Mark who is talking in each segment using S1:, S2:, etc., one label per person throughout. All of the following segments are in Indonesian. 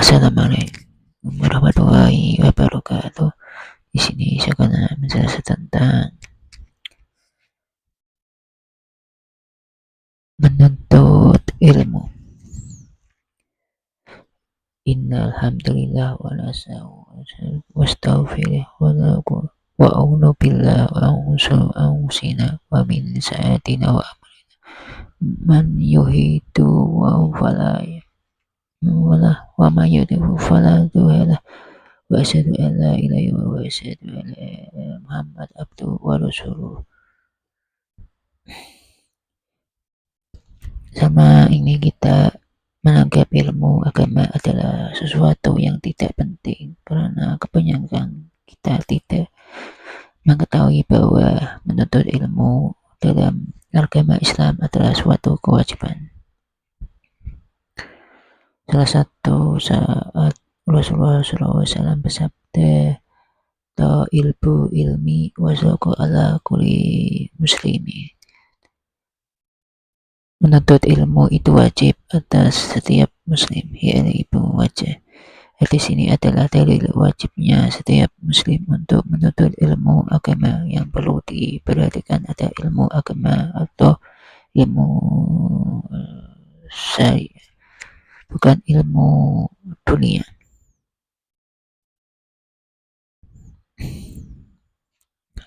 S1: Assalamualaikum warahmatullahi wabarakatuh. Di sini saya akan menjelaskan tentang menuntut ilmu. Innal hamdalillah wa nasta'inu wastaghfiruh wa a'udzu billahi wa a'udzu anfusina wa min sayyi'atina wa man yuhidu wa fala wa man yuhidu fala tuhalah wa asyhadu an la ilaha illallah wa asyhadu anna Muhammad abduhu wa rasuluh. Sama ini kita menganggap ilmu agama adalah sesuatu yang tidak penting karena kebanyakan kita tidak mengetahui bahwa menuntut ilmu dalam agama Islam adalah suatu kewajiban. Salah satu saat Rasulullah SAW bersabda, "Ta ilmu ilmi wasoko ala kulli muslimi." Menuntut ilmu itu wajib atas setiap muslim, yaitu wajib. Di sini adalah dalil wajibnya setiap muslim untuk menuntut ilmu agama. Yang perlu diperhatikan ada ilmu agama atau ilmu syariah, bukan ilmu dunia.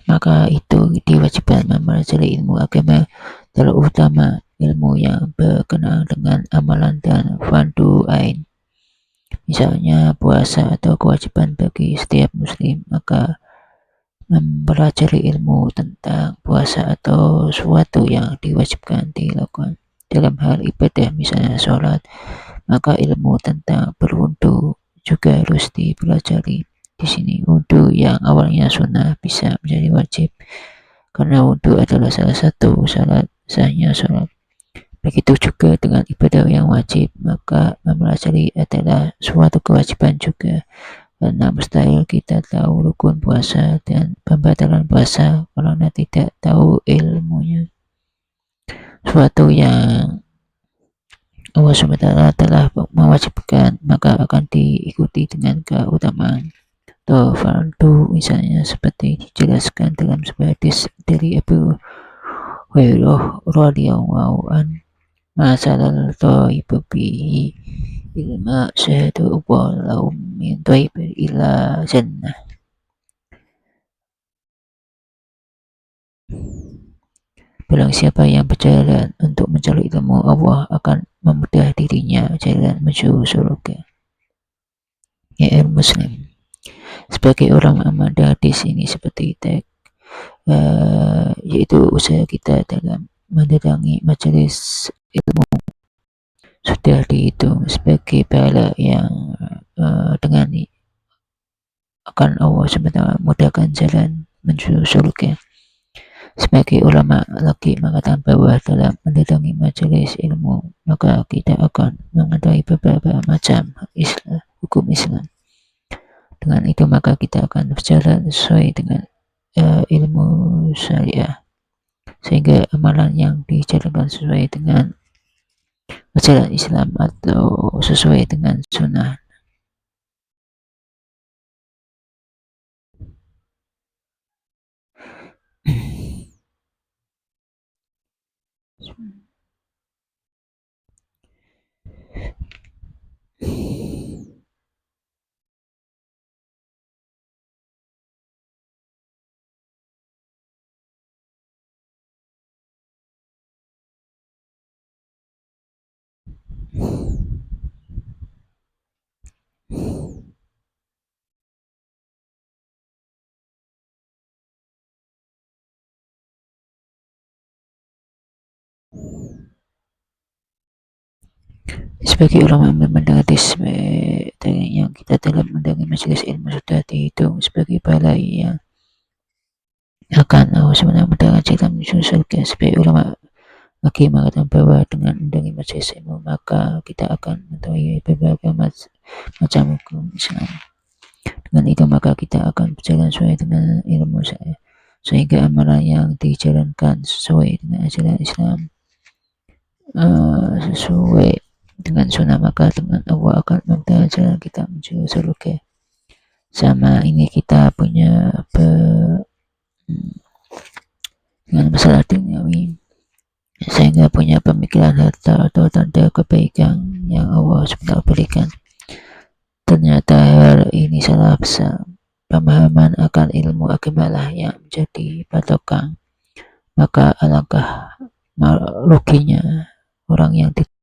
S1: Maka itu diwajibkan mempelajari ilmu agama, terutama ilmu yang berkenaan dengan amalan dan fardu ain, misalnya puasa atau kewajiban bagi setiap muslim. Maka mempelajari ilmu tentang puasa atau sesuatu yang diwajibkan dilakukan dalam hal ibadah, misalnya sholat, maka ilmu tentang berwudu juga harus dipelajari. Di sini wudu yang awalnya sunnah bisa menjadi wajib karena wudu adalah salah satu syarat sahnya sholat. Begitu juga dengan ibadah yang wajib, maka mempelajari adalah suatu kewajiban juga, karena mustahil kita tahu rukun puasa dan pembatalan puasa karena tidak tahu ilmunya. Suatu yang Allah SWT telah mewajibkan maka akan diikuti dengan keutamaan. Atau fardu, misalnya seperti dijelaskan dalam sebuah hadis dari Abu Hurairah radhiyallahu anhu, masalah thaibu bihi ilma syahadu wallahu min thaib ila jannah. Barang siapa yang berjalan untuk mencari ilmu, Allah akan memudah dirinya jalan menuju surga. Ya Muslim, sebagai orang memandang hadis ini seperti yaitu usaha kita dalam mendatangi majelis ilmu sudah dihitung sebagai pahala yang dengan akan Allah SWT mudahkan jalan menuju surga. Sebagai ulama lagi mengatakan bahwa dalam mendatangi majelis ilmu maka kita akan mengetahui beberapa macam hukum Islam. Dengan itu maka kita akan berjalan sesuai dengan ilmu syariah, sehingga amalan yang dijalankan sesuai dengan ajaran Islam atau sesuai dengan sunnah. Sebagai ulama memandang hadis yang kita dalam mendatangi majelis ilmu sudah dihitung sebagai pahala yang akan Allah SWT mudahkan jalan menuju surga. Sebagai ulama lagi mengatakan bahwa dengan mendatangi majelis ilmu maka kita akan mengetahui berbagai macam hukum Islam. Dengan itu maka kita akan berjalan sesuai dengan ilmu saya, sehingga amalan yang dijalankan sesuai dengan ajaran Islam, sesuai dengan sunnah, maka dengan Allah akan membantu jalan kita menuju surga. Sama ini kita punya dengan masalah duniawi, sehingga punya pemikiran harta atau tanda kebaikan yang Allah SWT berikan. Ternyata hal ini salah besar. Pemahaman akan ilmu agamalah yang menjadi patokan. Maka alangkah ruginya orang yang